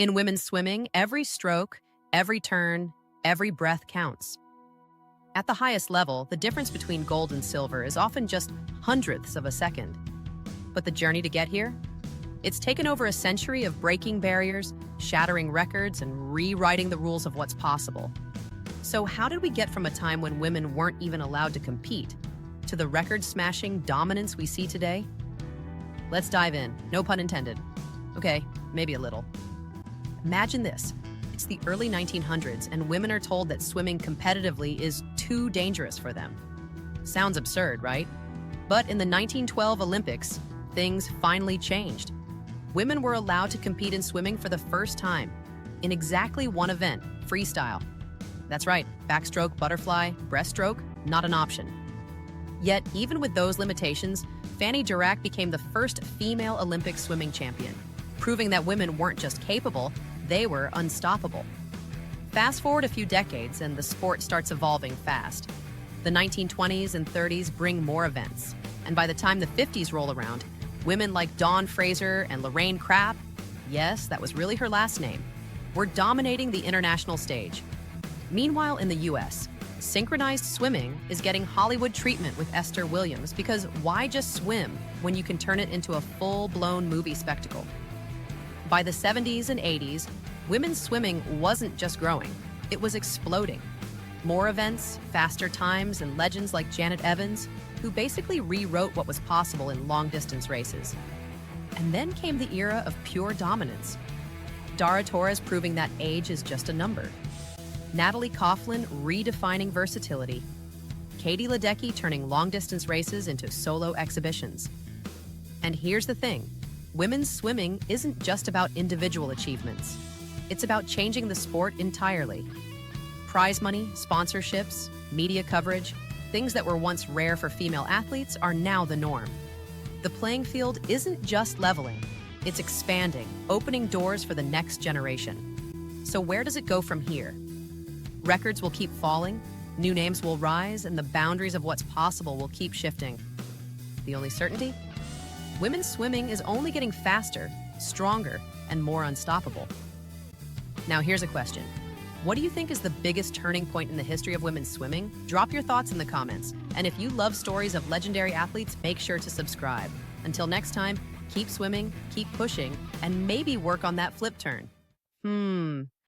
In women's swimming, every stroke, every turn, every breath counts. At the highest level, the difference between gold and silver is often just hundredths of a second. But the journey to get here? It's taken over a century of breaking barriers, shattering records, and rewriting the rules of what's possible. So how did we get from a time when women weren't even allowed to compete to the record-smashing dominance we see today? Let's dive in, no pun intended. Okay, maybe a little. Imagine this. It's the early 1900s, and women are told that swimming competitively is too dangerous for them. Sounds absurd, right? But in the 1912 Olympics, things finally changed. Women were allowed to compete in swimming for the first time in exactly one event, freestyle. That's right, backstroke, butterfly, breaststroke, not an option. Yet, even with those limitations, Fanny Durack became the first female Olympic swimming champion, proving that women weren't just capable, they were unstoppable. Fast forward a few decades and the sport starts evolving fast. The 1920s and 30s bring more events, and by the time the 50s roll around, women like Dawn Fraser and Lorraine Crapp, yes, that was really her last name, were dominating the international stage. Meanwhile, in the US, synchronized swimming is getting Hollywood treatment with Esther Williams because why just swim when you can turn it into a full-blown movie spectacle? By the 70s and 80s, women's swimming wasn't just growing, it was exploding. More events, faster times, and legends like Janet Evans, who basically rewrote what was possible in long-distance races. And then came the era of pure dominance. Dara Torres proving that age is just a number. Natalie Coughlin redefining versatility. Katie Ledecky turning long-distance races into solo exhibitions. And here's the thing. Women's swimming isn't just about individual achievements. It's about changing the sport entirely. Prize money, sponsorships, media coverage, things that were once rare for female athletes are now the norm. The playing field isn't just leveling, it's expanding, opening doors for the next generation. So where does it go from here? Records will keep falling, new names will rise, and the boundaries of what's possible will keep shifting. The only certainty? Women's swimming is only getting faster, stronger, and more unstoppable. Now here's a question. What do you think is the biggest turning point in the history of women's swimming? Drop your thoughts in the comments. And if you love stories of legendary athletes, make sure to subscribe. Until next time, keep swimming, keep pushing, and maybe work on that flip turn.